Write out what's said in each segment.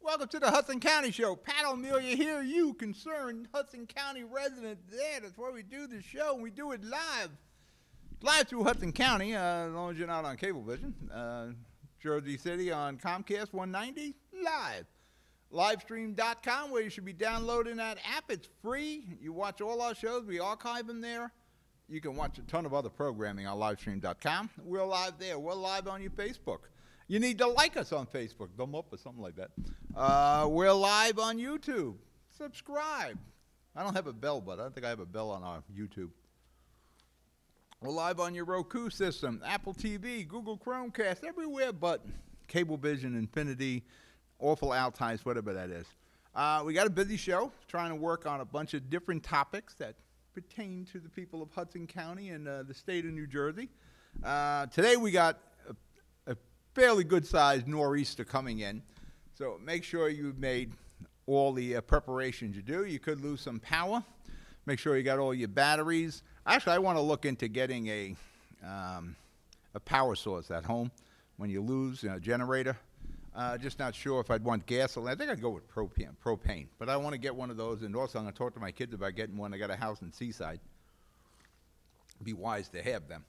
Welcome to the Hudson County Show. Pat O'Melia here, you concerned Hudson County resident there. That's why we do this show, and we do it live. Live through Hudson County, as long as you're not on Cablevision. Jersey City on Comcast 190, live. Livestream.com, where you should be downloading that app. It's free. You watch all our shows. We archive them there. You can watch a ton of other programming on Livestream.com. We're live there. We're live on your Facebook. You need to like us on Facebook, thumb up or something like that. We're live on YouTube. Subscribe. I don't have a bell, but I don't think I have a bell on our YouTube. We're live on your Roku system, Apple TV, Google Chromecast, everywhere but Cablevision, Infinity, Awful Altice, whatever that is. We got a busy show, trying to work on a bunch of different topics that pertain to the people of Hudson County and the state of New Jersey. Today we got a fairly good-sized nor'easter coming in, so make sure you've made all the preparations you do. You could lose some power. Make sure you got all your batteries. Actually, I want to look into getting a power source at home when you lose a generator. Just not sure if I'd want gasoline. I think I'd go with propane. But I want to get one of those, and also I'm going to talk to my kids about getting one. I got a house in Seaside. It'd be wise to have them.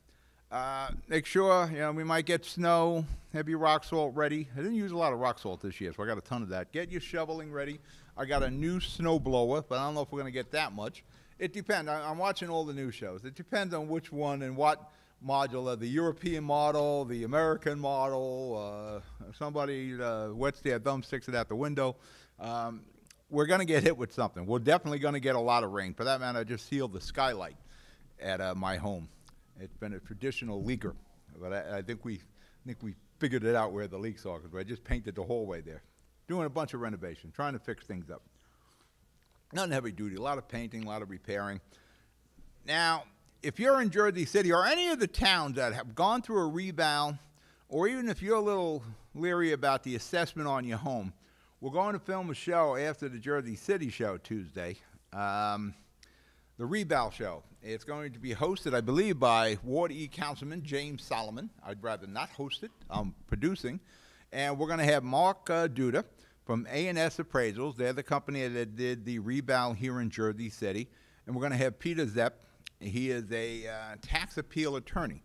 Make sure, we might get snow, have your rock salt ready. I didn't use a lot of rock salt this year, so I got a ton of that. Get your shoveling ready. I got a new snow blower, but I don't know if we're going to get that much. It depends. I'm watching all the new shows. It depends on which one and what model, the European model, the American model, somebody wets their thumbsticks it out the window. We're going to get hit with something. We're definitely going to get a lot of rain. For that matter, I just sealed the skylight at my home. It's been a traditional leaker, but I think we figured it out where the leaks are, because I just painted the hallway there. Doing a bunch of renovation, trying to fix things up. Nothing heavy duty, a lot of painting, a lot of repairing. Now, if you're in Jersey City or any of the towns that have gone through a reval, or even if you're a little leery about the assessment on your home, we're going to film a show after the Jersey City show Tuesday, the reval show. It's going to be hosted, I believe, by Ward E Councilman James Solomon. I'd rather not host it. I'm producing. And we're going to have Mark Duda from A&S Appraisals. They're the company that did the reval here in Jersey City. And we're going to have Peter Zepp. He is a tax appeal attorney.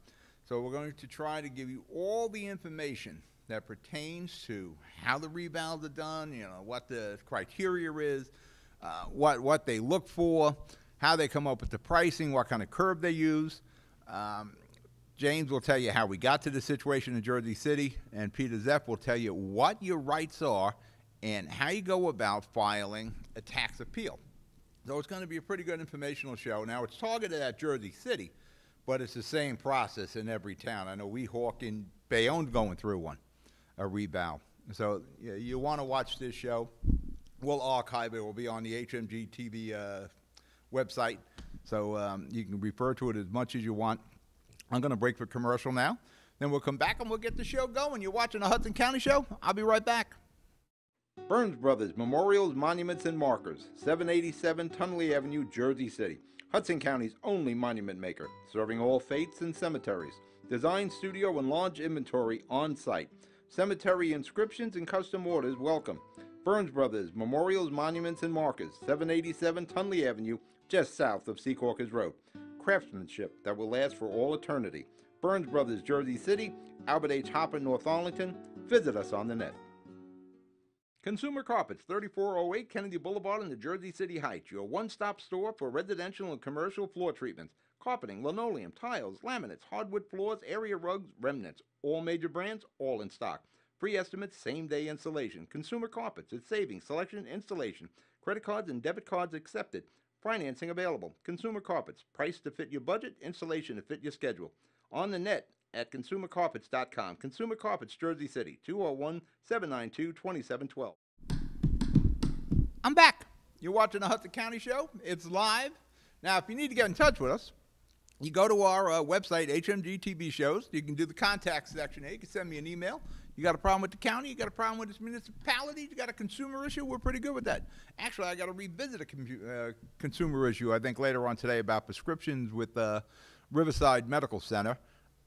So we're going to try to give you all the information that pertains to how the revals are done, what the criteria is, what they look for, how they come up with the pricing, what kind of curve they use. James will tell you how we got to the situation in Jersey City, and Peter Zepp will tell you what your rights are and how you go about filing a tax appeal. So it's going to be a pretty good informational show. Now, it's targeted at Jersey City, but it's the same process in every town. I know Weehawken and Bayonne's going through one, a reval. So you want to watch this show. We'll archive it. It will be on the HMG TV website, so you can refer to it as much as you want. I'm going to break for commercial now. Then we'll come back and we'll get the show going. You're watching the Hudson County Show. I'll be right back. Burns Brothers Memorials, Monuments, and Markers, 787 Tunley Avenue, Jersey City. Hudson County's only monument maker, serving all faiths and cemeteries. Design, studio, and large inventory on site. Cemetery inscriptions and custom orders welcome. Burns Brothers Memorials, Monuments, and Markers, 787 Tunley Avenue, just south of Secaucus Road. Craftsmanship that will last for all eternity. Burns Brothers, Jersey City, Albert H. Hopper, North Arlington. Visit us on the net. Consumer Carpets, 3408 Kennedy Boulevard in the Jersey City Heights. Your one-stop store for residential and commercial floor treatments. Carpeting, linoleum, tiles, laminates, hardwood floors, area rugs, remnants. All major brands, all in stock. Free estimates, same-day installation. Consumer Carpets, it's savings, selection, installation. Credit cards and debit cards accepted. Financing available. Consumer Carpets, price to fit your budget, installation to fit your schedule. On the net at consumercarpets.com. Consumer Carpets, Jersey City, 201-792-2712. I'm back. You're watching the Hudson County Show. It's live. Now, if you need to get in touch with us, you go to our website, HMG TV Shows. You can do the contact section there. You can send me an email. You got a problem with the county? You got a problem with this municipality? You got a consumer issue? We're pretty good with that. Actually, I got to revisit a consumer issue, I think, later on today about prescriptions with Riverside Medical Center.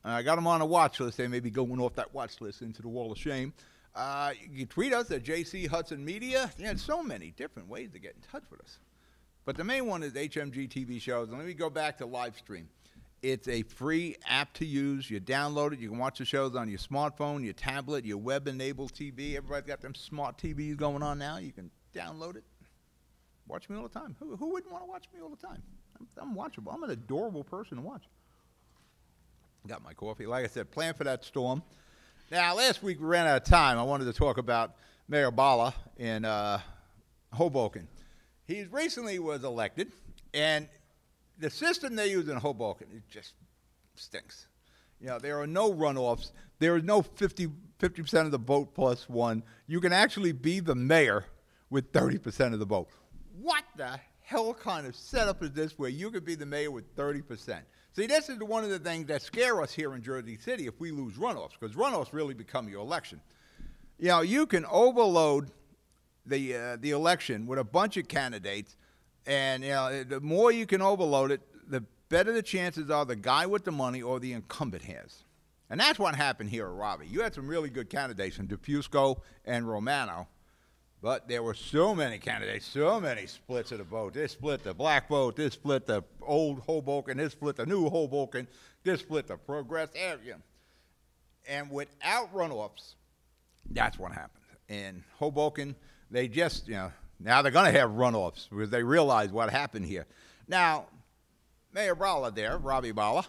I got them on a watch list. They may be going off that watch list into the wall of shame. You can tweet us at JC Hudson Media. Yeah, so many different ways to get in touch with us. But the main one is HMG TV shows. And let me go back to live stream. It's a free app to use. You download it. You can watch the shows on your smartphone, your tablet, your web-enabled TV. Everybody's got them smart TVs going on now. You can download it. Watch me all the time. Who wouldn't want to watch me all the time? I'm watchable. I'm an adorable person to watch. Got my coffee. Like I said, plan for that storm. Now, last week we ran out of time. I wanted to talk about Mayor Bala in Hoboken. He recently was elected, and the system they use in Hoboken, it just stinks. You know, there are no runoffs. There is no 50% of the vote plus one. You can actually be the mayor with 30% of the vote. What the hell kind of setup is this where you could be the mayor with 30%? See, this is one of the things that scare us here in Jersey City if we lose runoffs, because runoffs really become your election. You know, you can overload the election with a bunch of candidates, and, you know, the more you can overload it, the better the chances are the guy with the money or the incumbent has. And that's what happened here at Robbie. You had some really good candidates in DeFusco and Romano, but there were so many candidates, so many splits of the vote. This split the black vote, this split the old Hoboken, this split the new Hoboken, this split the progress area. And without runoffs, that's what happened. In Hoboken, they just, you know, now they're going to have runoffs because they realize what happened here. Now, Mayor Bala there, Robbie Bala,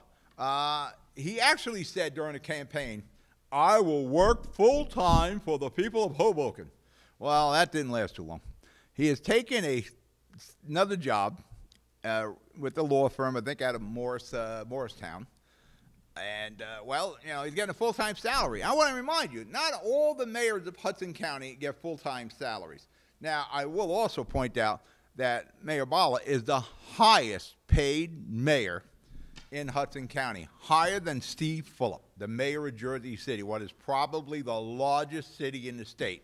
he actually said during the campaign, "I will work full-time for the people of Hoboken." Well, that didn't last too long. He has taken another job with the law firm, I think out of Morristown. And, well, you know, he's getting a full-time salary. I want to remind you, not all the mayors of Hudson County get full-time salaries. Now, I will also point out that Mayor Bala is the highest paid mayor in Hudson County, higher than Steve Fulop, the mayor of Jersey City, what is probably the largest city in the state.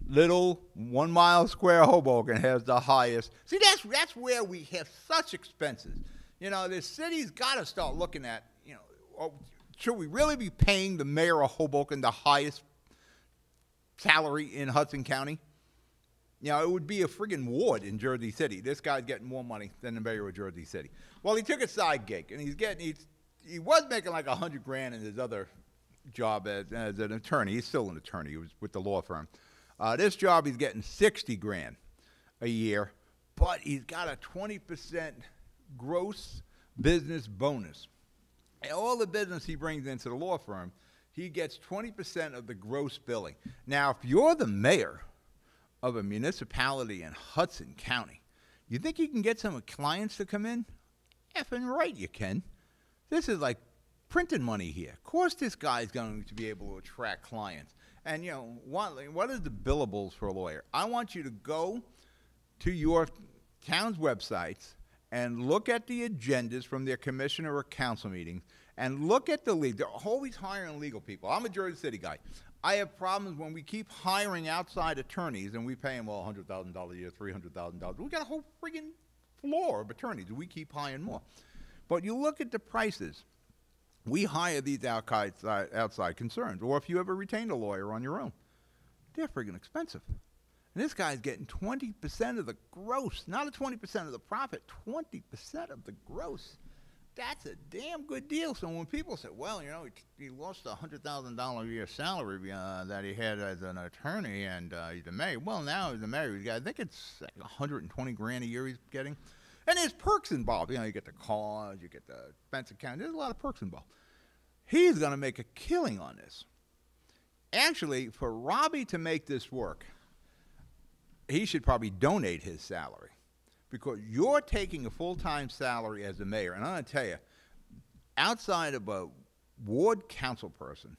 Little 1 mile square Hoboken has the highest. See, that's where we have such expenses. You know, the city's got to start looking at, you know, should we really be paying the mayor of Hoboken the highest salary in Hudson County? You know, it would be a friggin' ward in Jersey City. This guy's getting more money than the mayor of Jersey City. Well, he took a side gig, and he was making like $100,000 in his other job as an attorney. He's still an attorney. He was with the law firm. This job, he's getting $60,000 a year, but he's got a 20% gross business bonus. And all the business he brings into the law firm, he gets 20% of the gross billing. Now, if you're the mayor of a municipality in Hudson County, you think you can get some clients to come in? Effing right you can. This is like printing money here. Of course this guy's going to be able to attract clients. And, you know, what is the billables for a lawyer? I want you to go to your town's websites and look at the agendas from their commissioner or council meetings and look at the league. They're always hiring legal people. I'm a Jersey City guy. I have problems when we keep hiring outside attorneys and we pay them, well, $100,000 a year, $300,000. We got a whole friggin' floor of attorneys. We keep hiring more. But you look at the prices. We hire these outside concerns, or if you ever retain a lawyer on your own, they're friggin' expensive. And this guy's getting 20% of the gross, not a 20% of the profit, 20% of the gross. That's a damn good deal. So when people say, well, you know, he lost a $100,000 a year salary that he had as an attorney, and he's a mayor. Well, now he's a mayor. I think it's like $120,000 a year he's getting. And there's perks involved. You know, you get the cars, you get the expense account. There's a lot of perks involved. He's going to make a killing on this. Actually, for Robbie to make this work, he should probably donate his salary, because you're taking a full-time salary as a mayor. And I'm going to tell you, outside of a ward council person,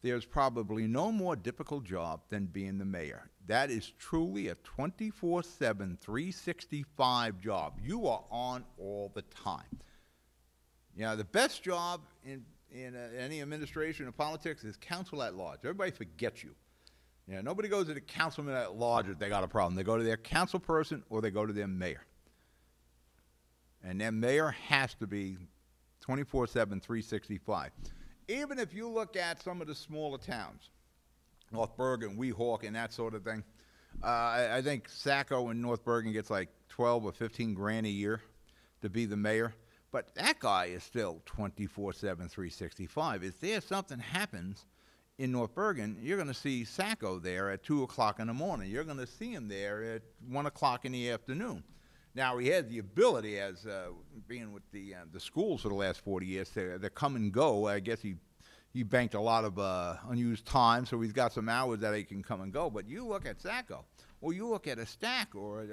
there's probably no more difficult job than being the mayor. That is truly a 24/7, 365 job. You are on all the time. You know, the best job in any administration or politics is counsel at large. Everybody forgets you. You know, nobody goes to the councilman at large if they got a problem. They go to their council person or they go to their mayor. And their mayor has to be 24/7, 365. Even if you look at some of the smaller towns, North Bergen, Weehawken, and that sort of thing. I think Sacco in North Bergen gets like 12 or 15 grand a year to be the mayor. But that guy is still 24/7, 365. If there's something happens in North Bergen, you're going to see Sacco there at 2 o'clock in the morning. You're going to see him there at 1 o'clock in the afternoon. Now, he has the ability, as being with the schools for the last 40 years, to come and go. I guess he banked a lot of unused time, so he's got some hours that he can come and go. But you look at Sacco, or you look at a Stack or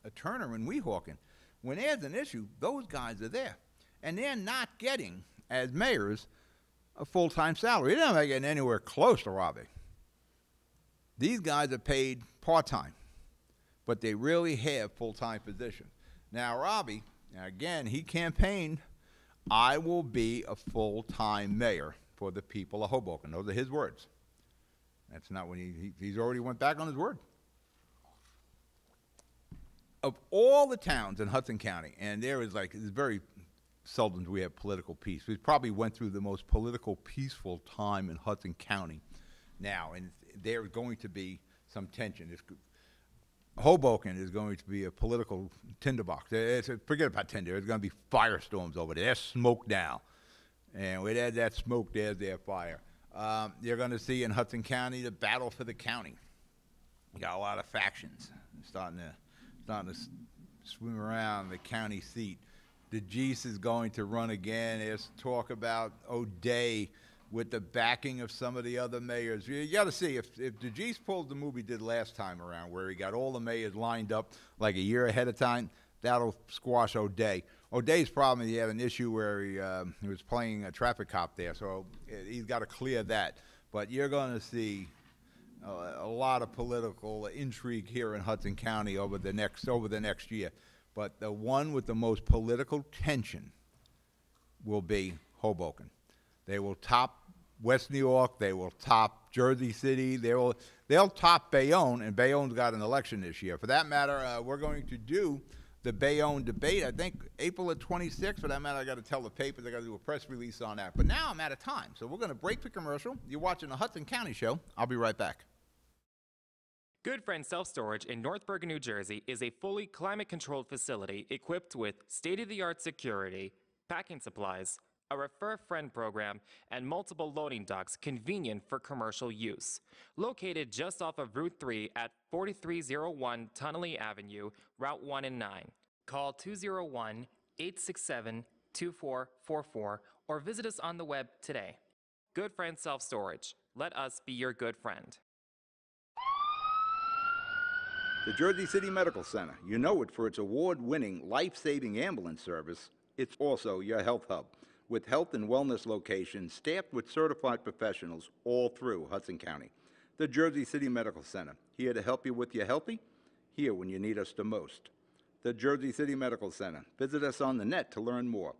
a Turner in Weehawken. When there's an issue, those guys are there. And they're not getting, as mayors, a full-time salary. They're not getting anywhere close to Robbie. These guys are paid part-time, but they really have full-time positions. Now, Robbie, again, he campaigned, I will be a full-time mayor for the people of Hoboken. Those are his words. That's not when he's already went back on his word. Of all the towns in Hudson County, and it's very seldom do we have political peace. We probably went through the most political peaceful time in Hudson County now, and there's going to be some tension. Hoboken is going to be a political tinderbox. Forget about tinder. There's going to be firestorms over there. There's smoke now. And with that smoke, there's their fire. You're going to see in Hudson County the battle for the county. You got a lot of factions starting to swim around the county seat. DeGise is going to run again. There's talk about O'Day with the backing of some of the other mayors. You got to see if DeGise pulls the move he did last time around, where he got all the mayors lined up like a year ahead of time, that'll squash O'Day. O'Day's problem is he had an issue where he was playing a traffic cop there, so he's got to clear that. But you're going to see a lot of political intrigue here in Hudson County over the next year. But the one with the most political tension will be Hoboken. They will top West New York. They will top Jersey City. They'll top Bayonne, and Bayonne's got an election this year. For that matter, we're going to do the Bayonne debate, I think April the 26th. For that matter, I got to tell the papers. I got to do a press release on that. But now I'm out of time, so we're going to break for commercial. You're watching the Hudson County Show. I'll be right back. Good Friend Self-Storage in North Bergen, New Jersey is a fully climate-controlled facility equipped with state-of-the-art security, packing supplies, a Refer Friend program, and multiple loading docks convenient for commercial use. Located just off of Route 3 at 4301 Tunnelly Avenue, Route 1 and 9. Call 201-867-2444 or visit us on the web today. Good Friend Self-Storage. Let us be your good friend. The Jersey City Medical Center. You know it for its award-winning, life-saving ambulance service. It's also your health hub, with health and wellness locations staffed with certified professionals all through Hudson County. The Jersey City Medical Center, here to help you with your healthy, here when you need us the most. The Jersey City Medical Center. Visit us on the net to learn more.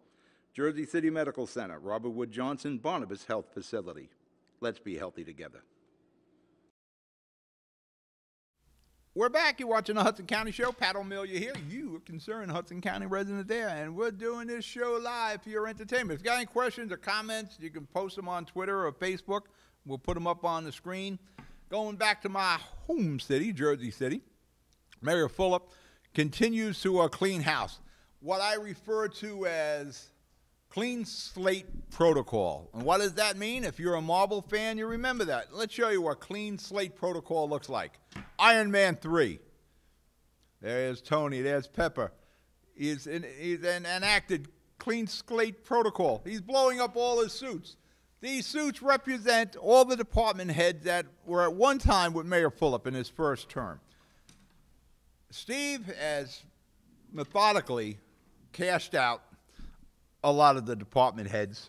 Jersey City Medical Center, Robert Wood Johnson, Barnabas Health Facility. Let's be healthy together. We're back. You're watching the Hudson County Show. Pat O'Melia here. You, a concerned Hudson County resident there, and we're doing this show live for your entertainment. If you got any questions or comments, you can post them on Twitter or Facebook. We'll put them up on the screen. Going back to my home city, Jersey City, Mayor Fulop continues to clean house. What I refer to as clean slate protocol. And what does that mean? If you're a Marvel fan, you remember that. Let's show you what clean slate protocol looks like. Iron Man 3. There's Tony. There's Pepper. He's enacted clean slate protocol. He's blowing up all his suits. These suits represent all the department heads that were at one time with Mayor Fulop in his first term. Steve has methodically cashed out a lot of the department heads.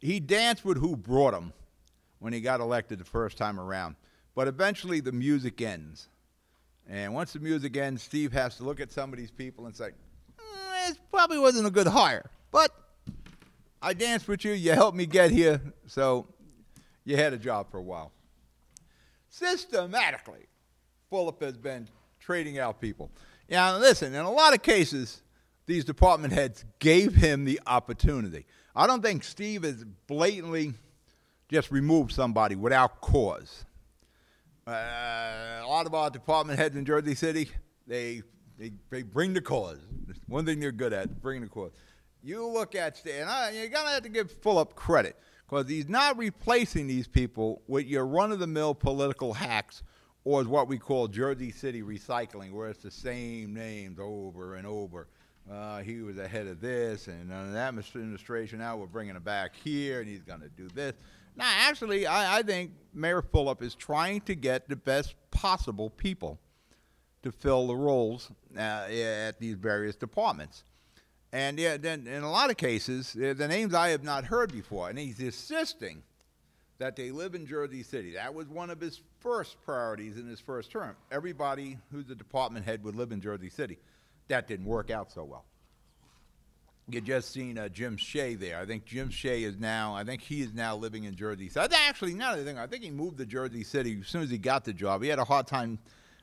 He danced with who brought him when he got elected the first time around. But eventually the music ends. And once the music ends, Steve has to look at some of these people and say, this probably wasn't a good hire. But I danced with you. You helped me get here. So you had a job for a while. Systematically, Fulop has been trading out people. Now, listen, in a lot of cases, these department heads gave him the opportunity. I don't think Steve has blatantly just remove somebody without cause. A lot of our department heads in Jersey City, they bring the cause. One thing they're good at, bringing the cause. You look at, and you're going to have to give Fulop credit, because he's not replacing these people with your run-of-the-mill political hacks, or what we call Jersey City recycling, where it's the same names over and over. He was ahead of this, and that administration, now we're bringing him back here, and he's going to do this. Now, actually, I think Mayor Fulop is trying to get the best possible people to fill the roles at these various departments. And yeah, then in a lot of cases, the names I have not heard before, and he's insisting that they live in Jersey City. That was one of his first priorities in his first term. Everybody who's a department head would live in Jersey City. That didn't work out so well. You just seen Jim Shea there. I think Jim Shea is now, he is now living in Jersey City. Actually, now the thing, I think he moved to Jersey City as soon as he got the job. He had a hard time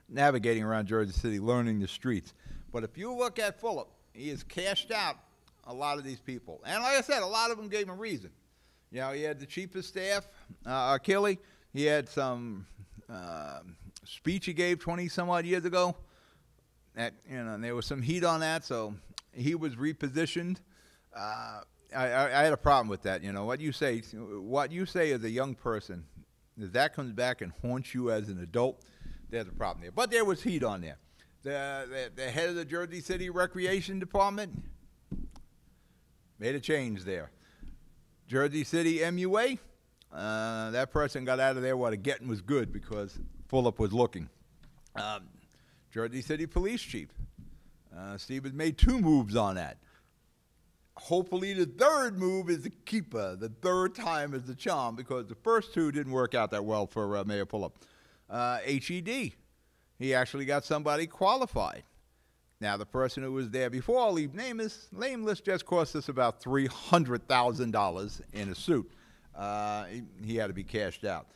navigating around Jersey City, learning the streets. But if you look at Fulop, he has cashed out a lot of these people. And like I said, a lot of them gave him a reason. You know, he had the chief of staff, Achille. He had some speech he gave 20-some-odd years ago. And there was some heat on that, so he was repositioned. I had a problem with that. You know, what you say as a young person, if that comes back and haunts you as an adult, there's a problem there. But there was heat on there. The head of the Jersey City Recreation Department made a change there. Jersey City MUA, that person got out of there while the getting was good, because Fulop was looking. Jersey City Police Chief, Steve has made 2 moves on that. Hopefully the third move is the keeper. The third time is the charm, because the first 2 didn't work out that well for Mayor Fulop. HED, he actually got somebody qualified. Now, the person who was there before, I'll leave nameless, just cost us about $300,000 in a suit. He had to be cashed out.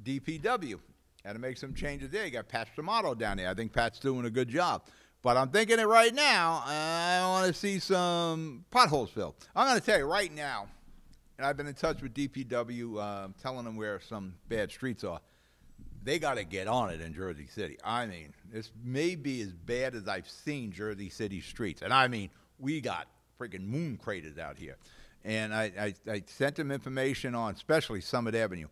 DPW, had to make some changes there. You got Pat Stamato down there. I think Pat's doing a good job. But I'm thinking it right now, I want to see some potholes filled. I'm going to tell you right now, and I've been in touch with DPW, telling them where some bad streets are. They got to get on it in Jersey City. I mean, this may be as bad as I've seen Jersey City streets. And I mean, we got freaking moon craters out here. And I sent them information on, especially Summit Avenue.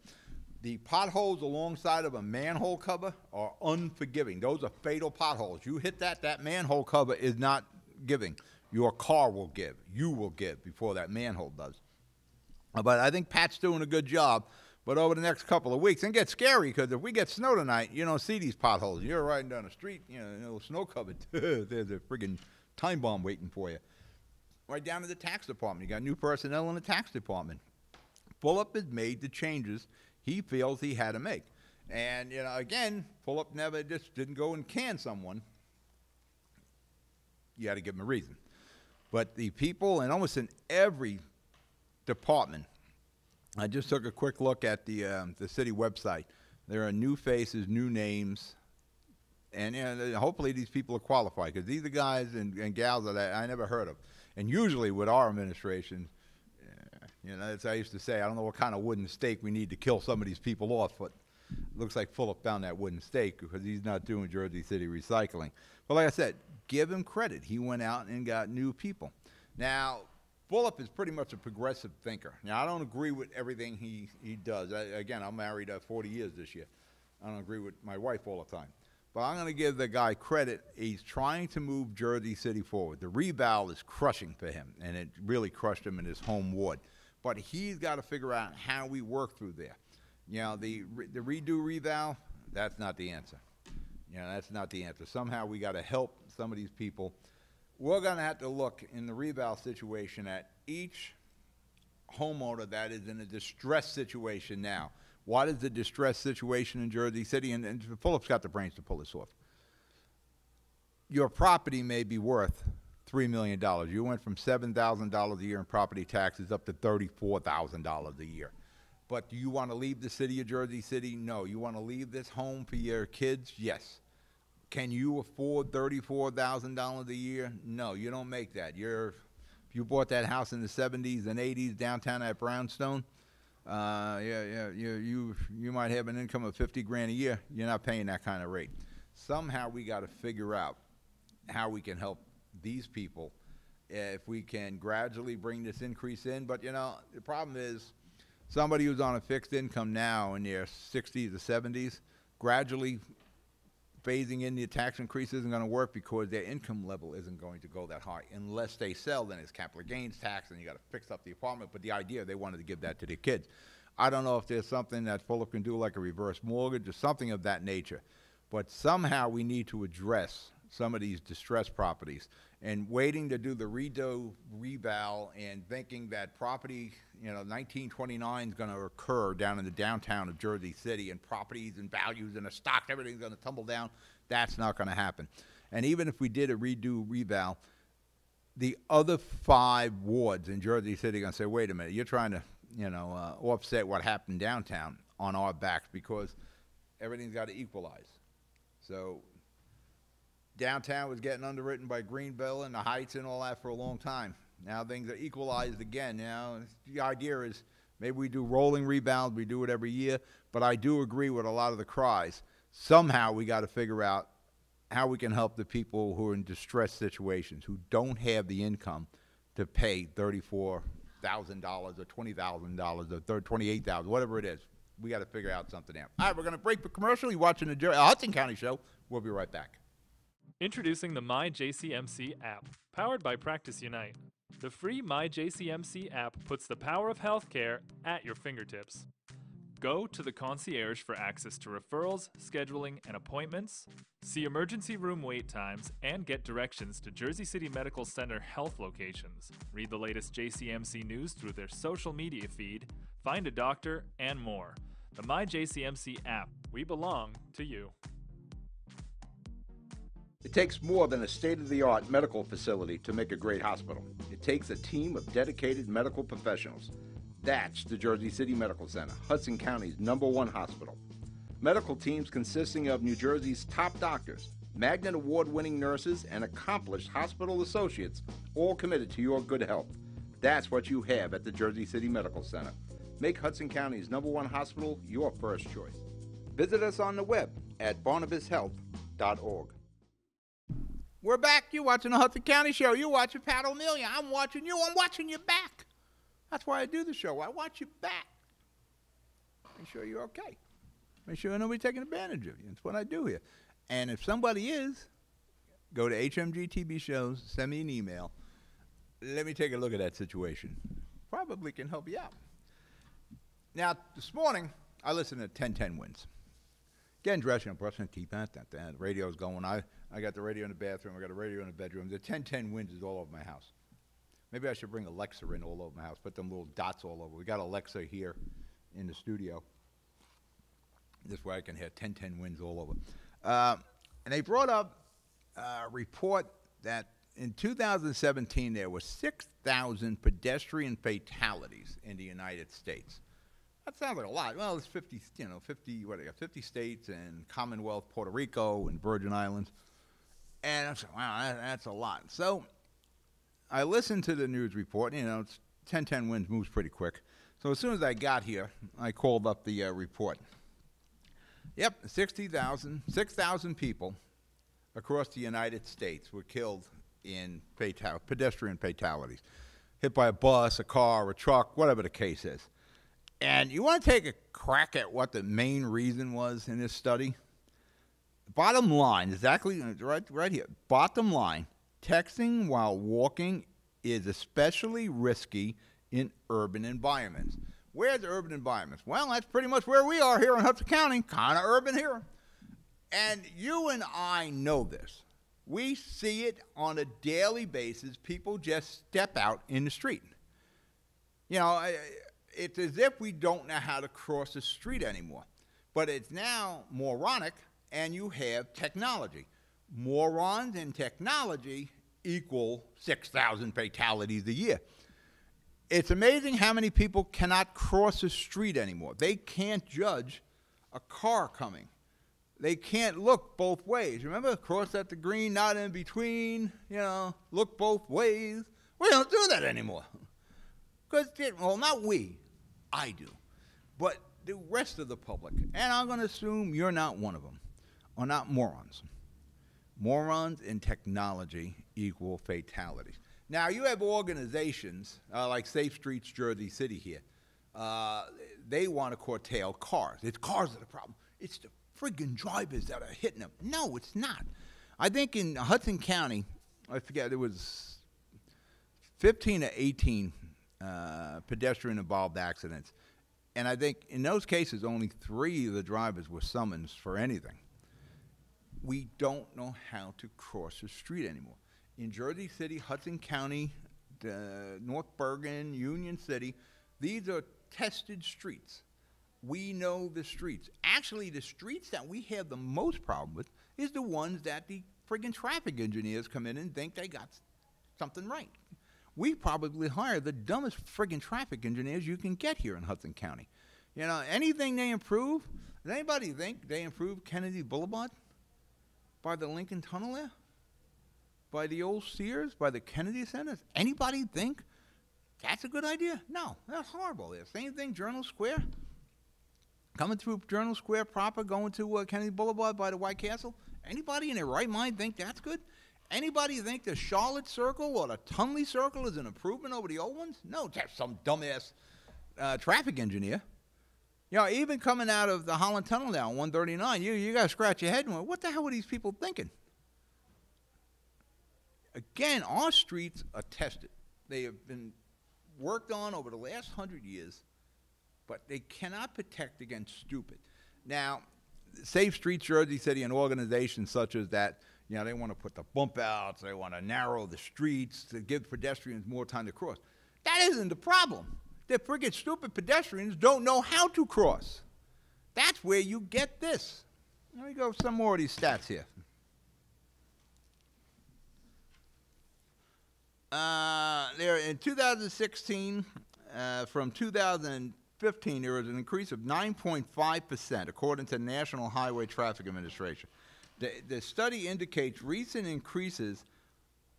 The potholes alongside of a manhole cover are unforgiving. Those are fatal potholes. You hit that manhole cover is not giving. Your car will give. You will give before that manhole does. But I think Pat's doing a good job. But over the next couple of weeks, and it gets scary, because if we get snow tonight, you don't see these potholes. You're riding down the street, you know, snow covered. There's a friggin' time bomb waiting for you. Right down to the tax department. You got new personnel in the tax department. Fulop has made the changes he feels he had to make. And, you know, again, Fulop never just didn't go and can someone. You had to give him a reason. But the people, and almost in every department, I just took a quick look at the city website. There are new faces, new names, and you know, hopefully these people are qualified, because these are guys and gals that I never heard of. And usually with our administration, you know, as I used to say, I don't know what kind of wooden stake we need to kill some of these people off, but it looks like Fulop found that wooden stake, because he's not doing Jersey City recycling. But like I said, give him credit. He went out and got new people. Now, Fulop is pretty much a progressive thinker. Now, I don't agree with everything he does. Again, I'm married 40 years this year. I don't agree with my wife all the time. But I'm going to give the guy credit. He's trying to move Jersey City forward. The reval is crushing for him, and it really crushed him in his home ward. But he's got to figure out how we work through there. You know, the redo reval, that's not the answer. You know, that's not the answer. Somehow we got to help some of these people. We're going to have to look in the reval situation at each homeowner that is in a distressed situation now. What is the distressed situation in Jersey City? And Fulop's got the brains to pull this off. Your property may be worth $3 million. You went from $7,000 a year in property taxes up to $34,000 a year. But do you want to leave the city of Jersey City? No. You want to leave this home for your kids? Yes. Can you afford $34,000 a year? No, you don't make that. If you bought that house in the 70s and 80s downtown at Brownstone, You might have an income of 50 grand a year. You're not paying that kind of rate. Somehow we got to figure out how we can help these people if we can gradually bring this increase in. But, you know, the problem is somebody who's on a fixed income now in their 60s or 70s, gradually phasing in the tax increase isn't going to work because their income level isn't going to go that high. Unless they sell, then it's capital gains tax, and you got to fix up the apartment. But the idea, they wanted to give that to their kids. I don't know if there's something that Fulop can do, like a reverse mortgage or something of that nature. But somehow we need to address some of these distressed properties, and waiting to do the redo reval and thinking that property, you know, 1929 is going to occur down in the downtown of Jersey City, and properties and values and the stocks, everything's going to tumble down. That's not going to happen. And even if we did a redo reval, the other 5 wards in Jersey City are going to say, wait a minute, you're trying to, you know, offset what happened downtown on our backs, because everything's got to equalize. So downtown was getting underwritten by Greenville and the Heights and all that for a long time. Now things are equalized again. Now the idea is maybe we do rolling rebounds, we do it every year, but I do agree with a lot of the cries. Somehow we got to figure out how we can help the people who are in distressed situations, who don't have the income to pay $34,000 or $20,000 or $28,000, whatever it is. We got to figure out something out. All right, we're going to break for commercial. You're watching the Hudson County Show. We'll be right back. Introducing the MyJCMC app, powered by Practice Unite. The free MyJCMC app puts the power of healthcare at your fingertips. Go to the concierge for access to referrals, scheduling, and appointments, see emergency room wait times, and get directions to Jersey City Medical Center health locations. Read the latest JCMC news through their social media feed, find a doctor, and more. The MyJCMC app. We belong to you. It takes more than a state-of-the-art medical facility to make a great hospital. It takes a team of dedicated medical professionals. That's the Jersey City Medical Center, Hudson County's #1 hospital. Medical teams consisting of New Jersey's top doctors, Magnet Award-winning nurses, and accomplished hospital associates, all committed to your good health. That's what you have at the Jersey City Medical Center. Make Hudson County's #1 hospital your first choice. Visit us on the web at barnabashealth.org. We're back. You're watching the Hudson County Show. You're watching Pat O'Melia. I'm watching you. I'm watching your back. That's why I do the show. I watch your back. Make sure you're okay. Make sure nobody's taking advantage of you. That's what I do here. And if somebody is, go to HMGTB shows, send me an email. Let me take a look at that situation. Probably can help you out. Now, this morning, I listened to 1010 Wins. Getting dressed, you know, brushing the teeth, the radio's going. I got the radio in the bathroom. I got a radio in the bedroom. The 1010 Wins is all over my house. Maybe I should bring Alexa in all over my house, put them little dots all over. We got Alexa here in the studio. This way I can hear 1010 Wins all over. And they brought up a report that in 2017 there were 6,000 pedestrian fatalities in the United States. That sounds like a lot. Well, it's 50 states and Commonwealth, Puerto Rico, and Virgin Islands. And I said, wow, that's a lot. So I listened to the news report. You know, it's 1010 Wins moves pretty quick. So as soon as I got here, I called up the report. Yep, 6,000 people across the United States were killed in pedestrian fatalities. Hit by a bus, a car, a truck, whatever the case is. And you want to take a crack at what the main reason was in this study? Bottom line, exactly right here. Bottom line, texting while walking is especially risky in urban environments. Where's urban environments? Well, that's pretty much where we are here in Hudson County, kind of urban here. And you and I know this. We see it on a daily basis. People just step out in the street. You know, it's as if we don't know how to cross the street anymore. But it's now moronic, and you have technology. Morons and technology equal 6,000 fatalities a year. It's amazing how many people cannot cross the street anymore. They can't judge a car coming. They can't look both ways. Remember, cross at the green, not in between, you know, look both ways. We don't do that anymore. Because, well, not we. I do. But the rest of the public, and I'm going to assume you're not one of them, are not morons. Morons in technology equal fatalities. Now, you have organizations like Safe Streets Jersey City here. They want to curtail cars. It's cars that are the problem. It's the friggin' drivers that are hitting them. No, it's not. I think in Hudson County, I forget, it was 15 to 18 pedestrian-involved accidents. And I think in those cases, only 3 of the drivers were summoned for anything. We don't know how to cross the street anymore. In Jersey City, Hudson County, North Bergen, Union City, these are tested streets. We know the streets. Actually, the streets that we have the most problem with is the ones that the friggin' traffic engineers come in and think they got something right. We probably hire the dumbest friggin' traffic engineers you can get here in Hudson County. You know, anything they improve, does anybody think they improved Kennedy Boulevard? By the Lincoln Tunnel there? By the old Sears? By the Kennedy Center? Does anybody think that's a good idea? No, that's horrible. The same thing, Journal Square. Coming through Journal Square proper, going to Kennedy Boulevard by the White Castle. Anybody in their right mind think that's good? Anybody think the Charlotte Circle or the Tunley Circle is an improvement over the old ones? No, that's some dumbass traffic engineer. You know, even coming out of the Holland Tunnel now, 139, you got to scratch your head and go, what the hell were these people thinking? Again, our streets are tested. They have been worked on over the last 100 years, but they cannot protect against stupid. Now, Safe Streets Jersey City and organizations such as that, you know, they want to put the bump outs, they want to narrow the streets to give pedestrians more time to cross. That isn't the problem. The friggin' stupid pedestrians don't know how to cross. That's where you get this. Let me go over some more of these stats here. There in 2016, from 2015, there was an increase of 9.5%, according to the National Highway Traffic Administration. The study indicates recent increases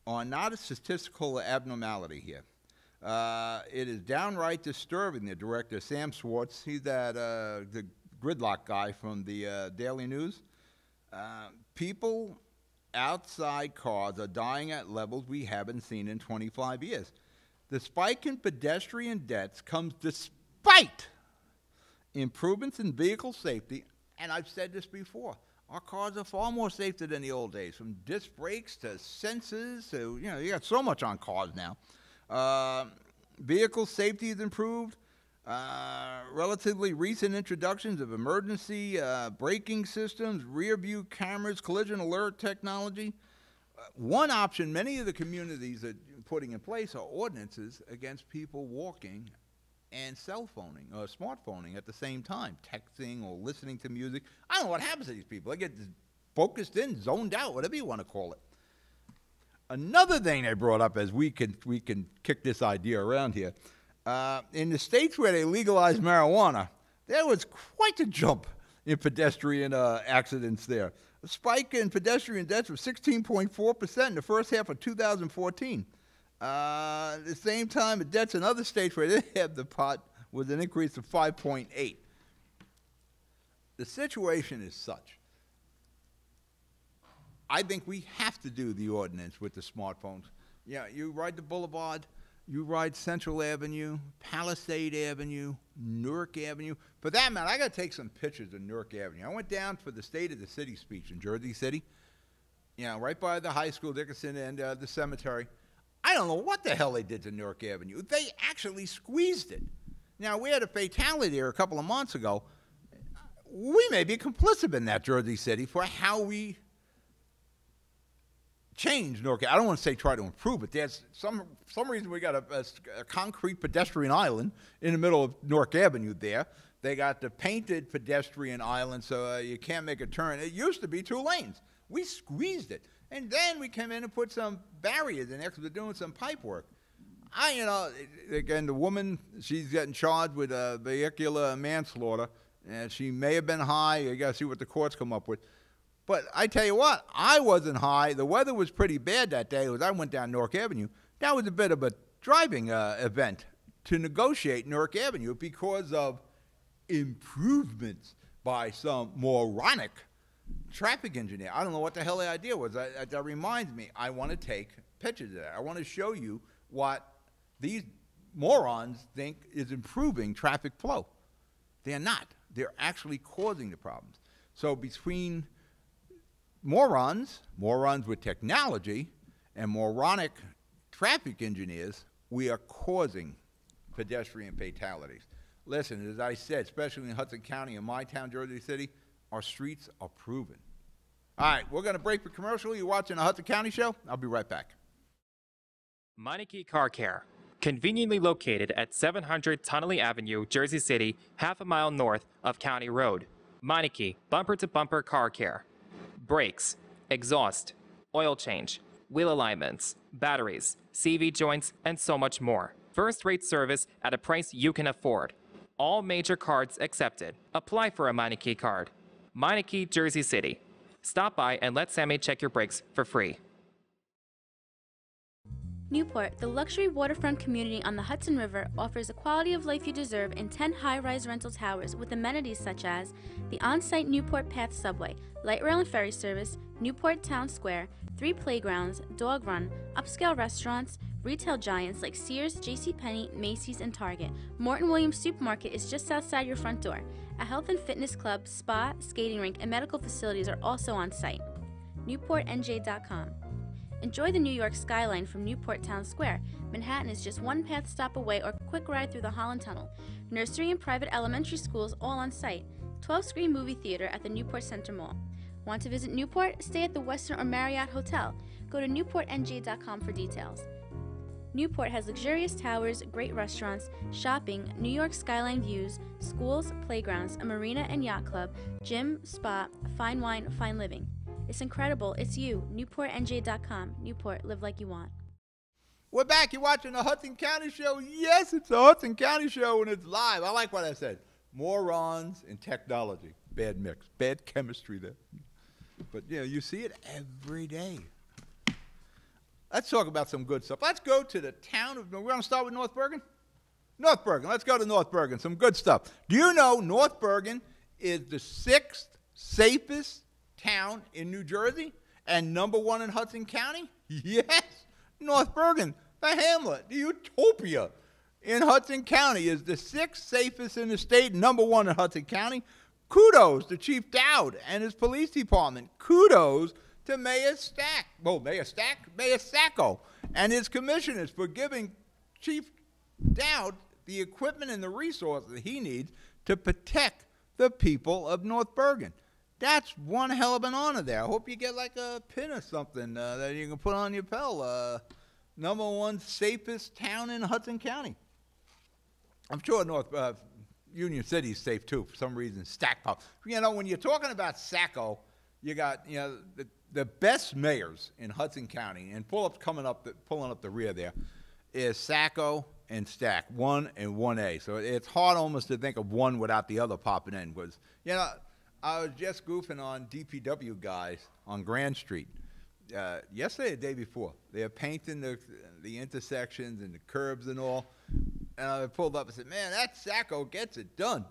are not a statistical abnormality here. It is downright disturbing, the director, Sam Swartz, he's that the gridlock guy from the Daily News. People outside cars are dying at levels we haven't seen in 25 years. The spike in pedestrian deaths comes despite improvements in vehicle safety, and I've said this before. Our cars are far more safer than the old days, from disc brakes to sensors to, you know, you got so much on cars now. Vehicle safety has improved. Relatively recent introductions of emergency braking systems, rear view cameras, collision alert technology. One option many of the communities are putting in place are ordinances against people walking and cell phoning or smartphoning at the same time, texting or listening to music. I don't know what happens to these people. They get focused in, zoned out, whatever you want to call it. Another thing they brought up, as we can kick this idea around here, in the states where they legalized marijuana, there was quite a jump in pedestrian accidents there. A spike in pedestrian deaths of 16.4% in the first half of 2014. At the same time, the deaths in other states where they have the pot was an increase of 5.8. The situation is such. I think we have to do the ordinance with the smartphones. Yeah, you ride the Boulevard, you ride Central Avenue, Palisade Avenue, Newark Avenue. For that matter, I got to take some pictures of Newark Avenue. I went down for the State of the City speech in Jersey City, you know, right by the high school, Dickinson, and the cemetery. I don't know what the hell they did to Newark Avenue. They actually squeezed it. Now, we had a fatality there a couple of months ago. We may be complicit in that, Jersey City, for how we change Newark. I don't want to say try to improve it. There's some reason we got a concrete pedestrian island in the middle of Newark Avenue there. They got the painted pedestrian island, so you can't make a turn. It used to be 2 lanes. We squeezed it. And then we came in and put some barriers in there because we're doing some pipe work. You know, again, the woman, she's getting charged with vehicular manslaughter, and she may have been high. You got to see what the courts come up with. But I tell you what, I wasn't high. The weather was pretty bad that day. I went down Newark Avenue. That was a bit of a driving event to negotiate Newark Avenue because of improvements by some moronic traffic engineer. I don't know what the hell the idea was. That reminds me, I want to take pictures of that. I want to show you what these morons think is improving traffic flow. They're not. They're actually causing the problems. So between morons with technology, and moronic traffic engineers, we are causing pedestrian fatalities. Listen, as I said, especially in Hudson County and my town, Jersey City, our streets are proven. All right, we're going to break for commercial. You're watching the Hudson County Show. I'll be right back. Meineke Car Care, conveniently located at 700 Tunnelly Avenue, Jersey City, half a mile north of County Road. Meineke, bumper-to-bumper car care. Brakes, exhaust, oil change, wheel alignments, batteries, CV joints, and so much more. First-rate service at a price you can afford. All major cards accepted. Apply for a Meineke card. Meineke, Jersey City. Stop by and let Sammy check your brakes for free. Newport, the luxury waterfront community on the Hudson River, offers the quality of life you deserve in 10 high-rise rental towers with amenities such as the on-site Newport Path subway, light rail and ferry service, Newport Town Square, 3 playgrounds, dog run, upscale restaurants, retail giants like Sears, JCPenney, Macy's, and Target. Morton Williams Supermarket is just outside your front door. A health and fitness club, spa, skating rink, and medical facilities are also on site. NewportNJ.com. Enjoy the New York skyline from Newport Town Square. Manhattan is just one path stop away or quick ride through the Holland Tunnel. Nursery and private elementary schools all on site. 12-screen movie theater at the Newport Center Mall. Want to visit Newport? Stay at the Westin or Marriott Hotel. Go to NewportNJ.com for details. Newport has luxurious towers, great restaurants, shopping, New York skyline views, schools, playgrounds, a marina and yacht club, gym, spa, fine wine, fine living. It's incredible. It's you. NewportNJ.com. Newport, live like you want. We're back. You're watching the Hudson County Show. Yes, it's the Hudson County Show, and it's live. I like what I said. Morons and technology. Bad mix. Bad chemistry there. But, you know, you see it every day. Let's talk about some good stuff. Let's go to the town of, we're going to start with North Bergen? North Bergen. Let's go to North Bergen. Some good stuff. Do you know North Bergen is the 6th safest town in New Jersey and #1 in Hudson County? Yes. North Bergen, the hamlet, the utopia in Hudson County, is the 6th safest in the state, #1 in Hudson County. Kudos to Chief Dowd and his police department. Kudos to Mayor Sacco and his commissioners for giving Chief Dowd the equipment and the resources that he needs to protect the people of North Bergen. That's one hell of an honor there. I hope you get like a pin or something that you can put on your belt. #1 safest town in Hudson County. I'm sure Union City is safe too. For some reason, Stackpole. You know, when you're talking about Sacco, you got the best mayors in Hudson County, and pulling up the rear there, is Sacco and Stack, 1 and 1A. So it's hard almost to think of one without the other popping in. Was I was just goofing on DPW guys on Grand Street yesterday, the day before. They're painting the intersections and the curbs and all. And I pulled up and said, man, that Sacco gets it done.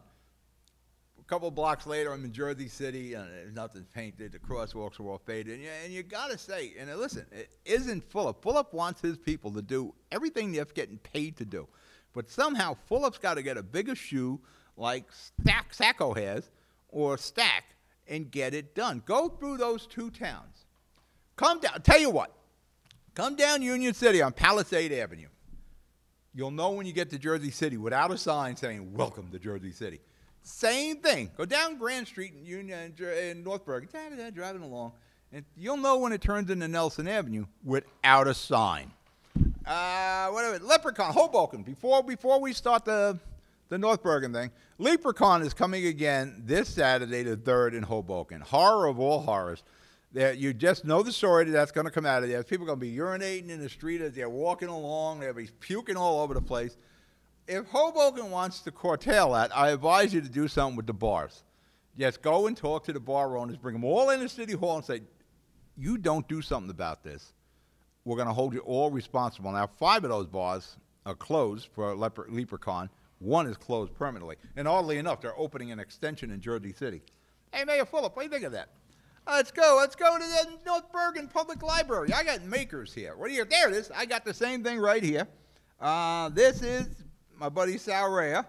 A couple blocks later, I'm in Jersey City, and nothing's painted. The crosswalks are all faded. And you got to say, and listen, it isn't Fulop. Fulop wants his people to do everything they're getting paid to do. But somehow Fulop's got to get a bigger shoe like Sacco has, or Stack, and get it done. Go through those two towns. Come down. Tell you what. Come down Union City on Palisade Avenue. You'll know when you get to Jersey City without a sign saying, welcome to Jersey City. Same thing. Go down Grand Street in North Bergen, driving along, and you'll know when it turns into Nelson Avenue without a sign. Leprechaun, Hoboken. Before we start the North Bergen thing, Leprechaun is coming again this Saturday, the 3rd, in Hoboken. Horror of all horrors. You just know the story that's going to come out of there. People are going to be urinating in the street as they're walking along. They'll be puking all over the place. If Hoboken wants to curtail that, I advise you to do something with the bars. Just go and talk to the bar owners, bring them all into City Hall and say, you don't do something about this, we're going to hold you all responsible. Now, 5 of those bars are closed for Leprechaun. One is closed permanently. And oddly enough, they're opening an extension in Jersey City. Hey, Mayor Fulop, what do you think of that? Let's go to the North Bergen Public Library. I got makers here. What do you? There it is. I got the same thing right here. This is my buddy Sal Rea.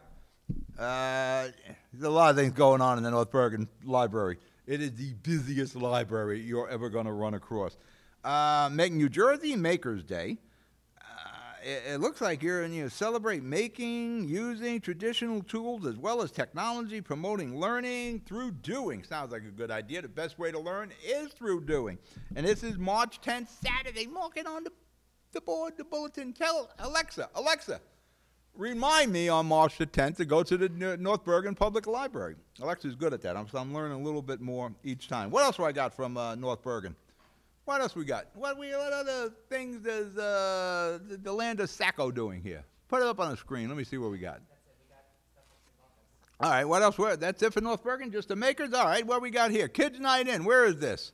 There's a lot of things going on in the North Bergen Library. It is the busiest library you're ever going to run across. Make New Jersey Makers Day. It looks like you celebrate making, using traditional tools as well as technology, promoting learning through doing. Sounds like a good idea. The best way to learn is through doing. And this is March 10th, Saturday. Mark it on the board, the bulletin. Tell Alexa, remind me on March the 10th to go to the North Bergen Public Library. Alexa's good at that. I'm learning a little bit more each time. What else do I got from North Bergen? What else we got? What other things is the land of Sacco doing here? Put it up on the screen. Let me see what we got. All right, what else? That's it for North Bergen? Just the makers? All right, what we got here? Kids Night In. Where is this?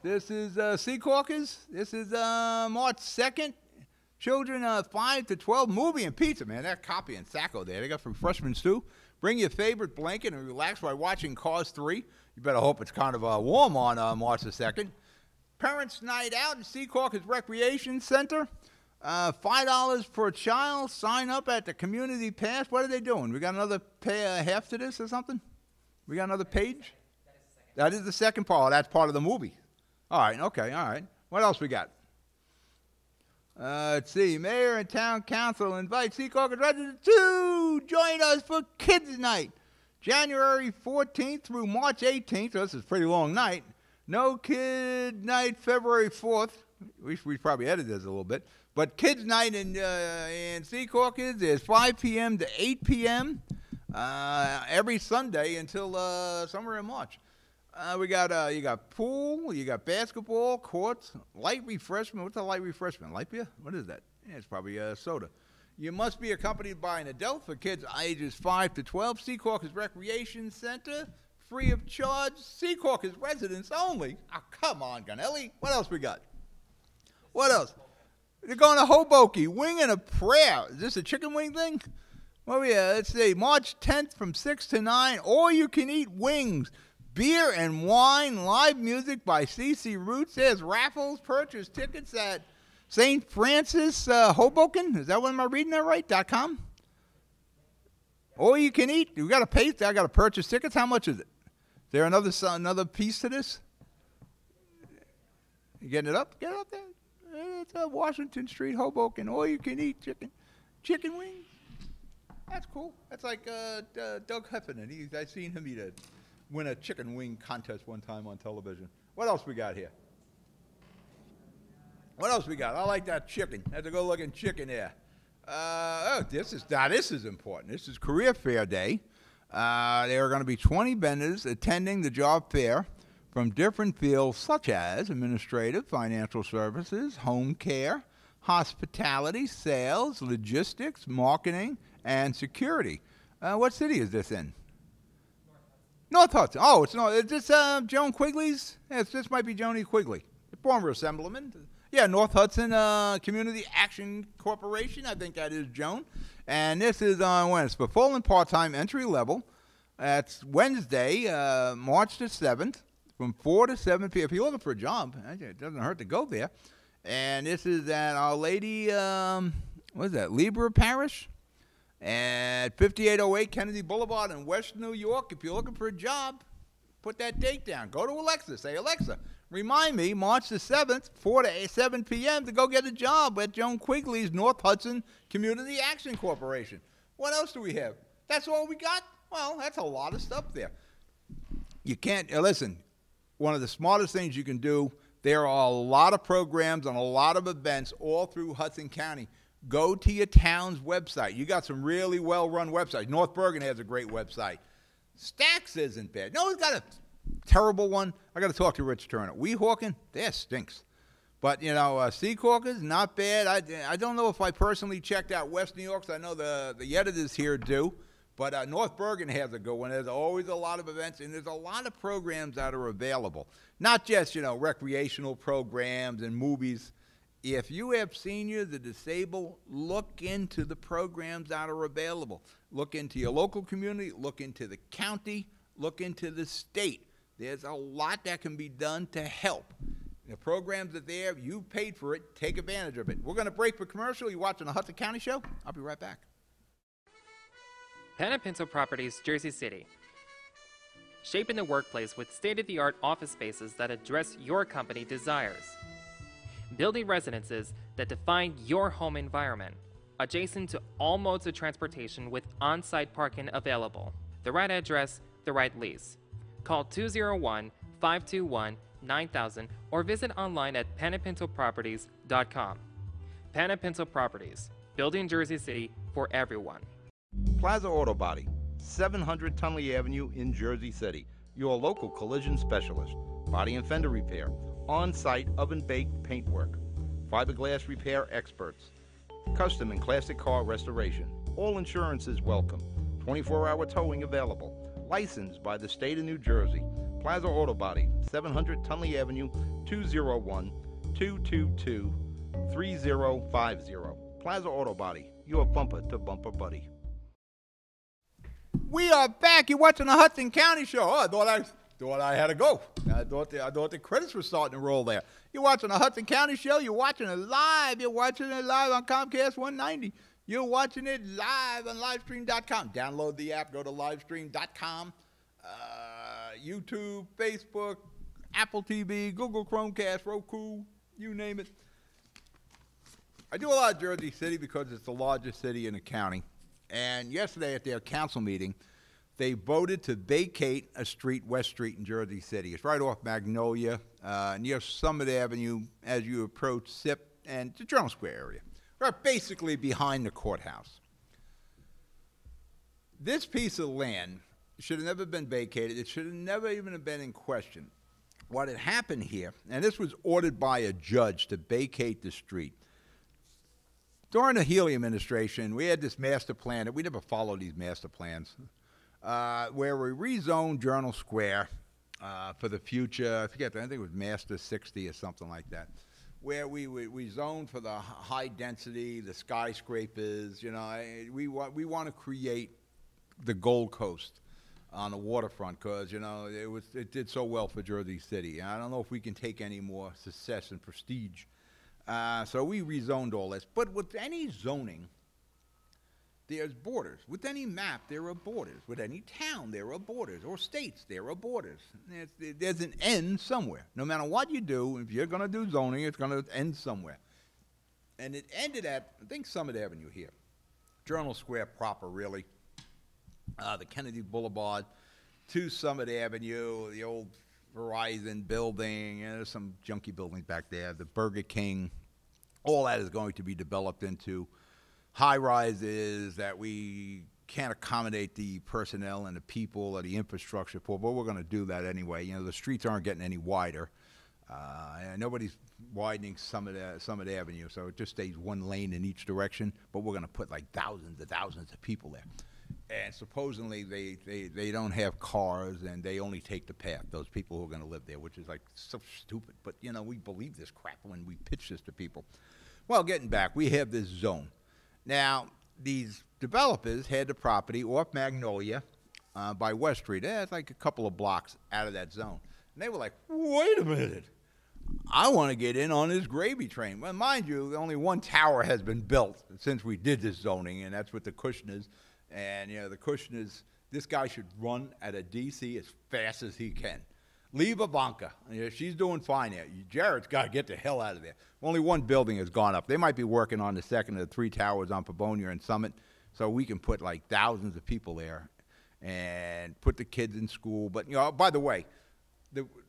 This is Secaucus. This is March 2nd. Children 5 to 12. Movie and pizza, man. They're copying Sacco there. They got refreshments too. Bring your favorite blanket and relax while watching Cars 3. You better hope it's kind of warm on March the 2nd. Parents' Night Out in Secaucus Recreation Center. $5 per child. Sign up at the Community Pass. What are they doing? We got another half to this or something? We got another page? That is the second part. That's part of the movie. All right, okay, all right. What else we got? Let's see. Mayor and Town Council invite Secaucus residents to join us for Kids Night. January 14th through March 18th. So this is a pretty long night. No Kid Night February 4th. We probably edited this a little bit. But Kids Night in Secaucus is 5 p.m. to 8 p.m. Every Sunday until somewhere in March. You got pool, you got basketball, courts, light refreshment. What's a light refreshment? Light beer? What is that? Yeah, it's probably soda. You must be accompanied by an adult for kids ages 5 to 12. Secaucus Recreation Center. Free of charge, Secaucus residents only. Oh, come on, Gonelli. What else we got? What else? They're going to Hoboken, Wing and a Prayer. Is this a chicken wing thing? Well, yeah, let's see. March 10th from 6 to 9. All you can eat wings, beer and wine, live music by CC Roots. There's raffles, purchase tickets at St. Francis, Hoboken. Is that what am I reading that right? .com? All you can eat. You got to pay. I got to purchase tickets. How much is it? Is there another piece to this? You getting it up? Get it up there. It's Washington Street, Hoboken. All you can eat chicken wings. That's cool. That's like Doug Heffernan. I seen him win a chicken wing contest one time on television. What else we got here? What else we got? I like that chicken. That's a good-looking chicken there. This is important. This is Career Fair Day. There are going to be 20 vendors attending the job fair from different fields such as administrative, financial services, home care, hospitality, sales, logistics, marketing, and security. What city is this in? North Hudson. Oh, is this Joan Quigley's? Yes, this might be Joni Quigley, the former assemblyman. Yeah, North Hudson Community Action Corporation. I think that is Joan. And this is on when? It's for full and part-time entry level. That's Wednesday, March the 7th, from 4 to 7 p.m. If you're looking for a job, it doesn't hurt to go there. And this is at Our Lady, what is that, Libra Parish? At 5808 Kennedy Boulevard in West New York. If you're looking for a job, put that date down. Go to Alexa. Say, Alexa, remind me, March the 7th, 4 to 7 p.m. to go get a job at Joan Quigley's North Hudson Community Action Corporation. What else do we have? That's all we got? Well, that's a lot of stuff there. You can't, listen, one of the smartest things you can do, there are a lot of programs and a lot of events all through Hudson County. Go to your town's website. You got some really well-run websites. North Bergen has a great website. Stax isn't bad. No, it's got a terrible one. I got to talk to Rich Turner. Weehawken, that stinks. But, Secaucus, not bad. I don't know if I personally checked out West New York, so I know the editors here do. But North Bergen has a good one. There's always a lot of events, and there's a lot of programs that are available. Not just, recreational programs and movies. If you have seniors or disabled, look into the programs that are available. Look into your local community, look into the county, look into the state. There's a lot that can be done to help. The programs are there. You paid for it. Take advantage of it. We're going to break for commercial. You're watching the Hudson County Show. I'll be right back. Pen and Pencil Properties, Jersey City. Shaping the workplace with state-of-the-art office spaces that address your company desires. Building residences that define your home environment. Adjacent to all modes of transportation with on-site parking available. The right address, the right lease. Call 201-521-9000 or visit online at penandpencilproperties.com. Pen and Pencil Properties, building Jersey City for everyone. Plaza Auto Body, 700 Tunley Avenue in Jersey City. Your local collision specialist. Body and fender repair. On-site oven-baked paintwork. Fiberglass repair experts. Custom and classic car restoration. All insurance is welcome. 24-hour towing available. Licensed by the state of New Jersey. Plaza Auto Body, 700 Tunley Avenue, 201-222-3050. Plaza Auto Body, your bumper-to-bumper buddy. We are back. You're watching the Hudson County Show. Oh, I thought I had to go. I thought the credits were starting to roll there. You're watching the Hudson County Show. You're watching it live. You're watching it live on Comcast 190. You're watching it live on livestream.com. Download the app. Go to livestream.com. YouTube, Facebook, Apple TV, Google Chromecast, Roku, you name it. I do a lot of Jersey City because it's the largest city in the county. And yesterday at their council meeting, they voted to vacate a street, West Street in Jersey City. It's right off Magnolia, near Summit Avenue as you approach SIP and the Journal Square area. Right basically behind the courthouse. This piece of land should have never been vacated. It should have never even been in question. What had happened here, and this was ordered by a judge to vacate the street. During the Healy administration, we had this master plan. We never followed these master plans, where we rezoned Journal Square for the future. I forget, I think it was Master 60 or something like that, where we zoned for the high density, the skyscrapers. You know, we want to create the Gold Coast on the waterfront because, you know, it did so well for Jersey City. I don't know if we can take any more success and prestige. So we rezoned all this. But with any zoning, there's borders. With any map, there are borders. With any town, there are borders. Or states, there are borders. There's an end somewhere. No matter what you do, if you're going to do zoning, it's going to end somewhere. And it ended at, I think, Summit Avenue here. Journal Square proper, really. The Kennedy Boulevard to Summit Avenue, the old Verizon building, and there's some junky buildings back there, the Burger King. All that is going to be developed into high-rises that we can't accommodate the personnel and the people or the infrastructure for, but we're going to do that anyway. You know, the streets aren't getting any wider. And nobody's widening Summit Avenue, so it just stays one lane in each direction, but we're going to put like thousands of people there. And supposedly they don't have cars and they only take the path, those people who are going to live there, which is like so stupid. But, you know, we believe this crap when we pitch this to people. Well, getting back, we have this zone. Now, these developers had the property off Magnolia by West Street. It's like a couple of blocks out of that zone. And they were like, wait a minute. I want to get in on this gravy train. Well, mind you, only one tower has been built since we did this zoning, and that's with the Kushners. And, you know, the Kushners, this guy should run at a D.C. as fast as he can. Leave Ivanka. You know, she's doing fine there. Jared's got to get the hell out of there. Only one building has gone up. They might be working on the second of the three towers on Pavonia and Summit, so we can put like thousands of people there and put the kids in school. But, you know, by the way,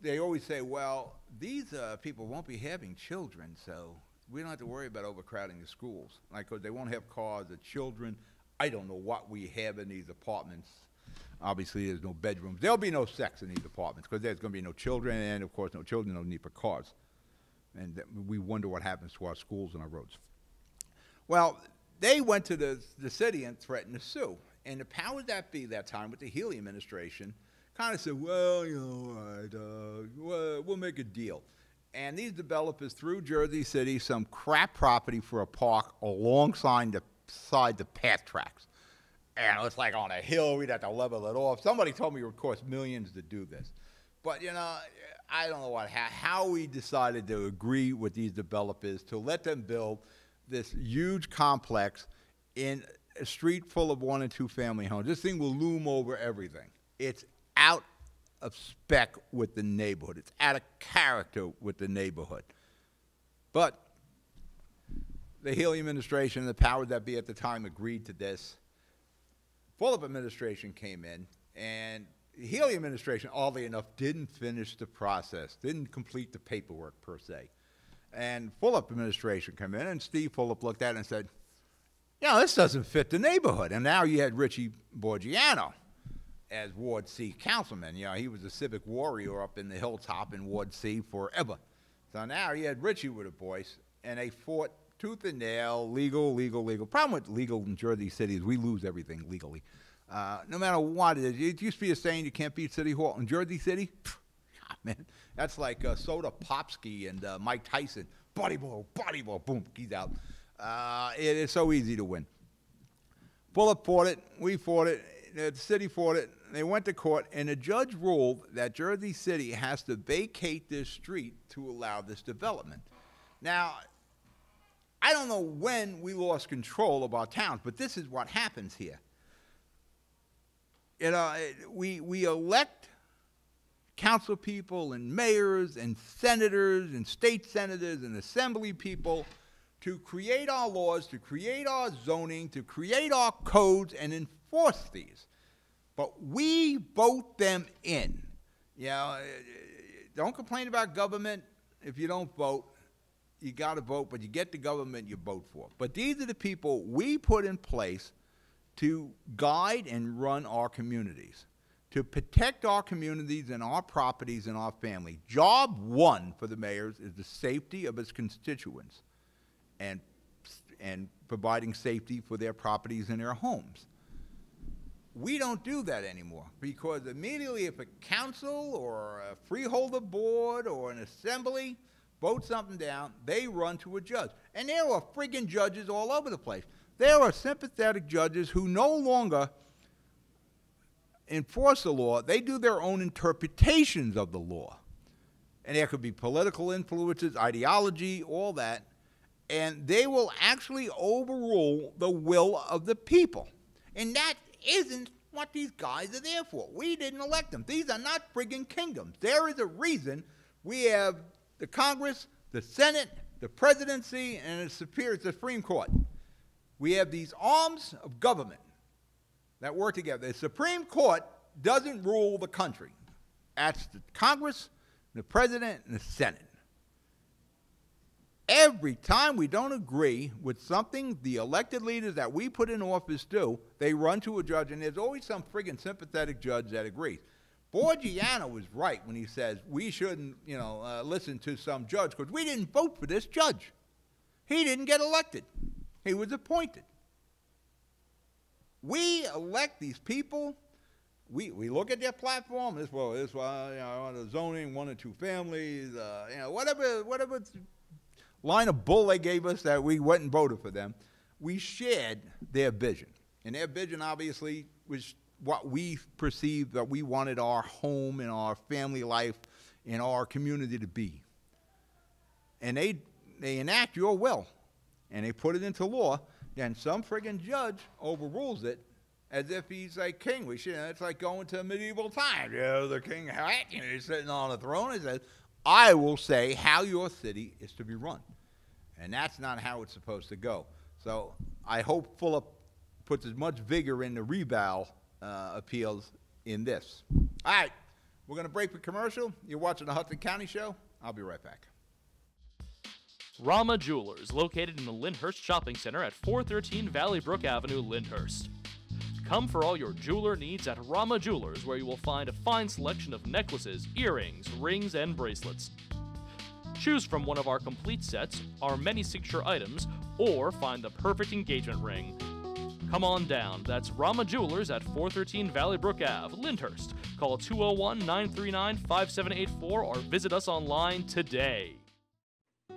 they always say, well, these people won't be having children, so we don't have to worry about overcrowding the schools. Like, 'cause they won't have cars, the children. I don't know what we have in these apartments. Obviously, there's no bedrooms. There'll be no sex in these apartments because there's going to be no children, and, of course, no children, no need for cars. And we wonder what happens to our schools and our roads. Well, they went to the city and threatened to sue. And the powers that be that time with the Healy administration kind of said, well, you know, all right, we'll make a deal. And these developers threw Jersey City some crap property for a park alongside the path tracks. And it's like on a hill, we'd have to level it off. Somebody told me it would cost millions to do this. But, you know, I don't know how we decided to agree with these developers to let them build this huge complex in a street full of 1 and 2 family homes. This thing will loom over everything. It's out of spec with the neighborhood. It's out of character with the neighborhood. But the Healy administration and the powers that be at the time agreed to this. Fulop administration came in, and the Healy administration, oddly enough, didn't finish the process, didn't complete the paperwork per se. And Fulop administration came in, and Steve Fulop looked at it and said, you know, this doesn't fit the neighborhood. And now you had Richie Borgiano as Ward C councilman. You know, he was a civic warrior up in the hilltop in Ward C forever. So now you had Richie with a voice, and they fought tooth and nail, legal. Problem with legal in Jersey City is we lose everything legally. No matter what it is. It used to be a saying you can't beat City Hall. In Jersey City, man, that's like Soda Popsky and Mike Tyson. Body blow, boom, he's out. It is so easy to win. Fulop fought it, we fought it, the city fought it, they went to court, and the judge ruled that Jersey City has to vacate this street to allow this development. Now, I don't know when we lost control of our towns, but this is what happens here. You know, we elect council people and mayors and senators and state senators and assembly people to create our laws, to create our zoning, to create our codes and enforce these. But we vote them in. You know, don't complain about government if you don't vote. You got to vote, but you get the government you vote for. But these are the people we put in place to guide and run our communities, to protect our communities and our properties and our family. Job one for the mayors is the safety of its constituents and providing safety for their properties and their homes. We don't do that anymore because immediately if a council or a freeholder board or an assembly vote something down, they run to a judge. And there are friggin' judges all over the place. There are sympathetic judges who no longer enforce the law. They do their own interpretations of the law. And there could be political influences, ideology, all that. And they will actually overrule the will of the people. And that isn't what these guys are there for. We didn't elect them. These are not friggin' kingdoms. There is a reason we have the Congress, the Senate, the presidency, and the Supreme Court. We have these arms of government that work together. The Supreme Court doesn't rule the country. That's the Congress, the president, and the Senate. Every time we don't agree with something the elected leaders that we put in office do, they run to a judge, and there's always some friggin' sympathetic judge that agrees. Borgiano was right when he says we shouldn't, listen to some judge because we didn't vote for this judge. He didn't get elected. He was appointed. We elect these people. We look at their platform. This the zoning, 1 and 2 families, whatever line of bull they gave us that we went and voted for them. We shared their vision, and their vision obviously was what we perceived that we wanted our home and our family life and our community to be. And they enact your will, and they put it into law, then some friggin' judge overrules it as if he's like king. It's like going to medieval times. The king, he's sitting on a throne and says, I will say how your city is to be run. And that's not how it's supposed to go. So I hope Fulop puts as much vigor in the revow appeals in this. All right, we're going to break for commercial. You're watching the Hudson County Show. I'll be right back. Rama Jewelers, located in the Lyndhurst Shopping Center at 413 Valley Brook Avenue, Lyndhurst. Come for all your jeweler needs at Rama Jewelers, where you will find a fine selection of necklaces, earrings, rings, and bracelets. Choose from one of our complete sets, our many signature items, or find the perfect engagement ring. Come on down. That's Rama Jewelers at 413 Valley Brook Ave, Lyndhurst. Call 201-939-5784 or visit us online today.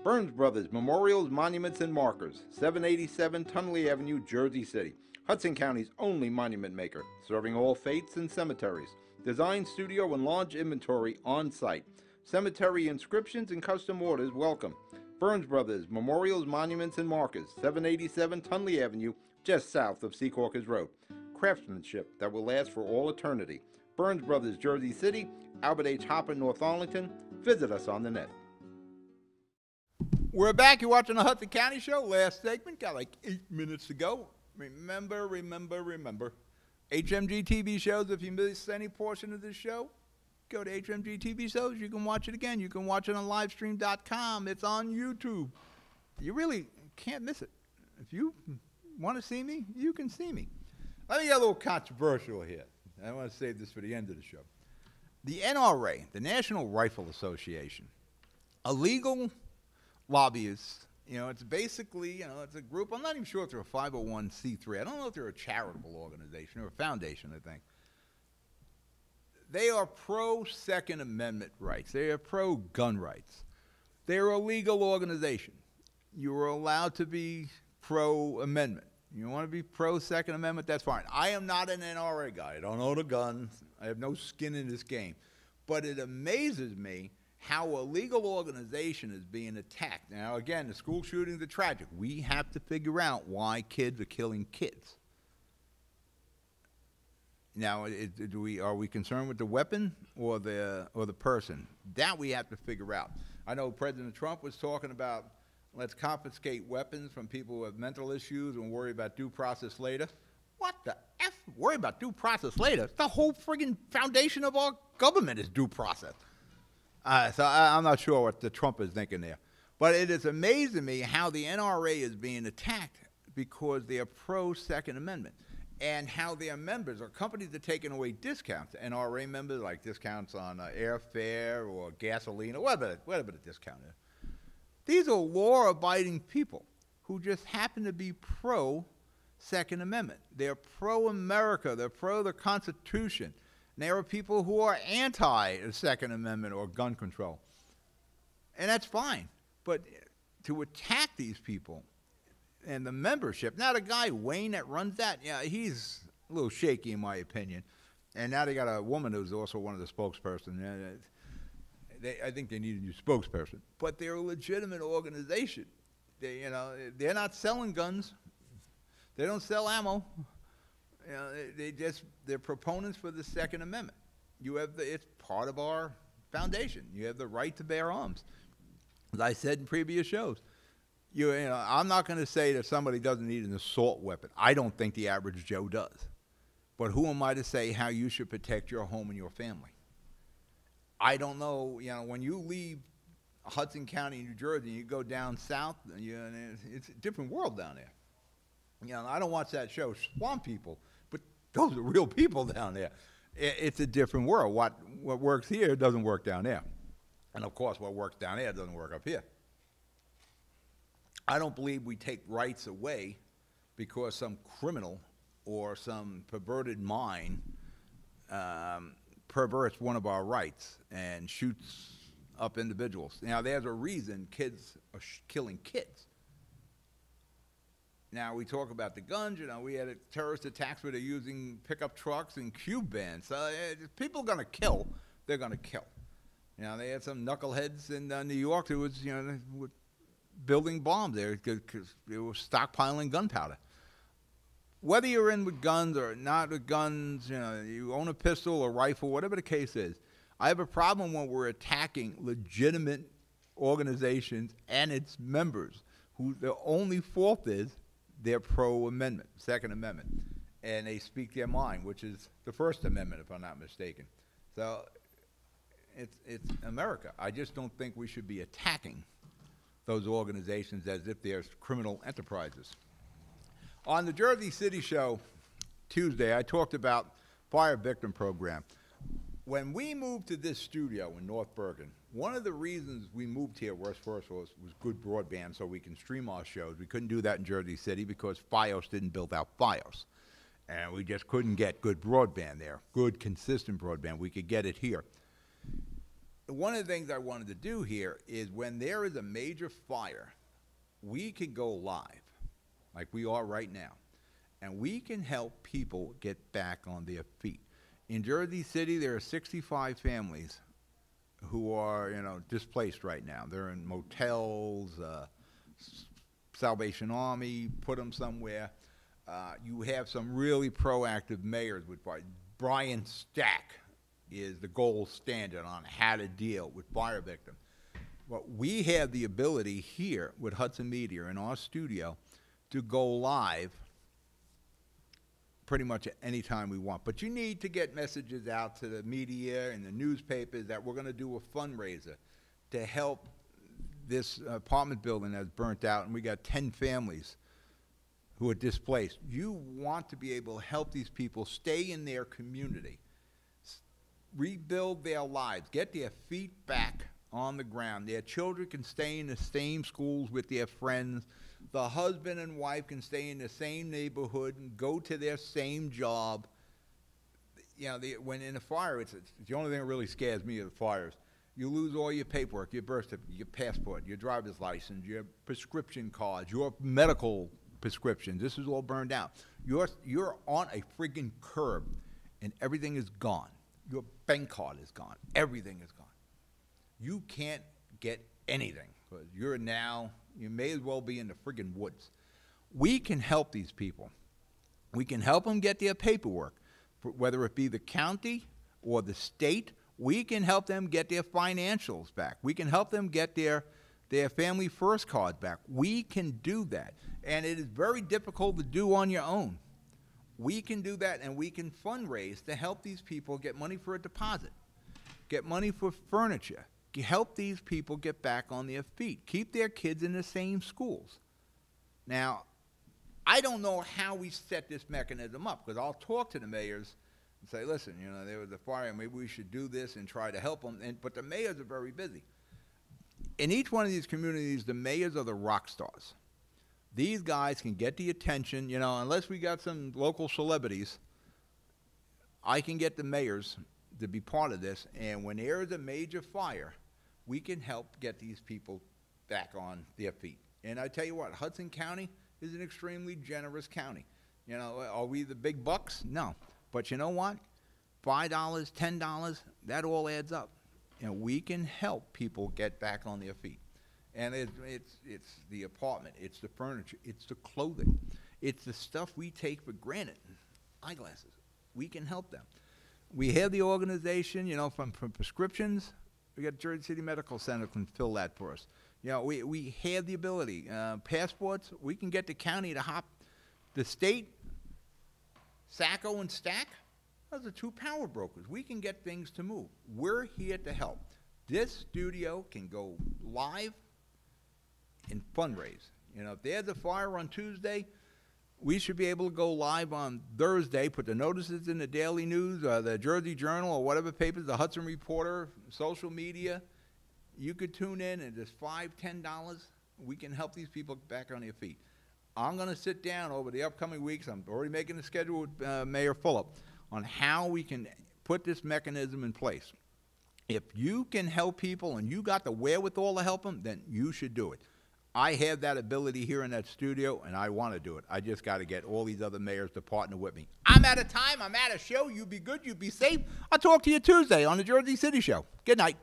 Burns Brothers Memorials, Monuments, and Markers, 787 Tunley Avenue, Jersey City. Hudson County's only monument maker, serving all faiths and cemeteries. Design, studio, and large inventory on site. Cemetery inscriptions and custom orders welcome. Burns Brothers, Memorials, Monuments, and Markers, 787 Tunley Avenue, just south of Secaucus Road. Craftsmanship that will last for all eternity. Burns Brothers, Jersey City, Albert H. Hopper, North Arlington. Visit us on the net. We're back. You're watching the Hudson County Show. Last segment, got like 8 minutes to go. Remember. HMG TV shows, if you miss any portion of this show, go to HMG TV shows. You can watch it again. You can watch it on livestream.com. It's on YouTube. You really can't miss it. If you want to see me, you can see me. Let me get a little controversial here. I want to save this for the end of the show. The NRA, the National Rifle Association, a legal lobbyists, it's basically, it's a group. I'm not even sure if they're a 501c3. I don't know if they're a charitable organization or a foundation, I think. They are pro-Second Amendment rights. They are pro-gun rights. They're a legal organization. You are allowed to be pro-amendment. You want to be pro-Second Amendment, that's fine. I am not an NRA guy. I don't own a gun. I have no skin in this game. But it amazes me how a legal organization is being attacked. Now, again, the school shootings are tragic. We have to figure out why kids are killing kids. Now, are we concerned with the weapon or the person? That we have to figure out. I know President Trump was talking about, let's confiscate weapons from people who have mental issues and worry about due process later. What the F? Worry about due process later? The whole friggin' foundation of our government is due process. So I'm not sure what the Trump is thinking there. But it is amazing to me how the NRA is being attacked because they are pro-Second Amendment, and how their members or companies are taking away discounts. NRA members, like discounts on airfare or gasoline or whatever the discount is. These are law-abiding people who just happen to be pro-Second Amendment. They're pro-America. They're pro the Constitution. And there are people who are anti-Second Amendment or gun control. And that's fine. But to attack these people and the membership, now the guy, Wayne, that runs that, yeah, he's a little shaky in my opinion. And now they got a woman who's also one of the spokespersons. I think they need a new spokesperson. But they're a legitimate organization. They're not selling guns. They don't sell ammo. They're proponents for the Second Amendment. It's part of our foundation. You have the right to bear arms. As I said in previous shows, I'm not going to say that somebody doesn't need an assault weapon. I don't think the average Joe does. But who am I to say how you should protect your home and your family? I don't know. When you leave Hudson County, New Jersey, and you go down south, it's a different world down there. I don't watch that show, Swamp People, but those are real people down there. It's a different world. What works here doesn't work down there. And, of course, what works down there doesn't work up here. I don't believe we take rights away because some criminal or some perverted mind perverts one of our rights and shoots up individuals. Now, there's a reason kids are killing kids. Now, we talk about the guns. We had terrorist attacks where they're using pickup trucks and cube bands. So if people are going to kill, they're going to kill. They had some knuckleheads in New York who was, building bombs there because they were stockpiling gunpowder. Whether you're in with guns or not with guns, you own a pistol or rifle, whatever the case is, I have a problem when we're attacking legitimate organizations and its members who the only fault is they're pro-amendment, Second Amendment, and they speak their mind, which is the First Amendment, if I'm not mistaken. So it's America. I just don't think we should be attacking those organizations as if they're criminal enterprises. On the Jersey City show Tuesday, I talked about fire victim program. When we moved to this studio in North Bergen, one of the reasons we moved here was good broadband so we can stream our shows. We couldn't do that in Jersey City because FiOS didn't build out FiOS. And we just couldn't get good broadband there, good, consistent broadband. We could get it here. One of the things I wanted to do here is when there is a major fire, we could go live, like we are right now, and we can help people get back on their feet. In Jersey City, there are 65 families who are, displaced right now. They're in motels, Salvation Army, put them somewhere. You have some really proactive mayors with Brian Stack is the gold standard on how to deal with fire victims. But we have the ability here with Hudson Media in our studio to go live pretty much at any time we want. But you need to get messages out to the media and the newspapers that we're going to do a fundraiser to help this apartment building that's burnt out, and we got 10 families who are displaced. You want to be able to help these people stay in their community, rebuild their lives, get their feet back on the ground. Their children can stay in the same schools with their friends. The husband and wife can stay in the same neighborhood and go to their same job. When in a fire, it's the only thing that really scares me of the fires. You lose all your paperwork, your birth certificate, your passport, your driver's license, your prescription cards, your medical prescriptions. This is all burned out. You're on a friggin' curb, and everything is gone. Your bank card is gone. Everything is gone. You can't get anything because you may as well be in the friggin' woods. We can help these people. We can help them get their paperwork, whether it be the county or the state. We can help them get their financials back. We can help them get their Family First cards back. We can do that, and it is very difficult to do on your own. We can do that, and we can fundraise to help these people get money for a deposit, get money for furniture, help these people get back on their feet, keep their kids in the same schools. Now, I don't know how we set this mechanism up, because I'll talk to the mayors and say, listen, there was a fire, maybe we should do this and try to help them, but the mayors are very busy. In each one of these communities, the mayors are the rock stars. These guys can get the attention, unless we got some local celebrities, I can get the mayors to be part of this, and when there is a major fire, we can help get these people back on their feet. And I tell you what, Hudson County is an extremely generous county. Are we the big bucks? No. But you know what? $5, $10, that all adds up. We can help people get back on their feet. And it's the apartment, it's the furniture, it's the clothing, it's the stuff we take for granted. Eyeglasses. We can help them. We have the organization, from prescriptions. We got Jersey City Medical Center can fill that for us. We have the ability. Passports, we can get the county to hop. The state, Sacco and Stack, those are two power brokers. We can get things to move. We're here to help. This studio can go live and fundraise. If there's a fire on Tuesday, we should be able to go live on Thursday, put the notices in the Daily News, the Jersey Journal, or whatever papers, the Hudson Reporter, social media. You could tune in, and just $5, $10, we can help these people back on their feet. I'm going to sit down over the upcoming weeks. I'm already making a schedule with Mayor Fulop on how we can put this mechanism in place. If you can help people and you got the wherewithal to help them, then you should do it. I have that ability here in that studio, and I want to do it. I just got to get all these other mayors to partner with me. I'm out of time. I'm out of show. You be good. You be safe. I'll talk to you Tuesday on the Jersey City Show. Good night.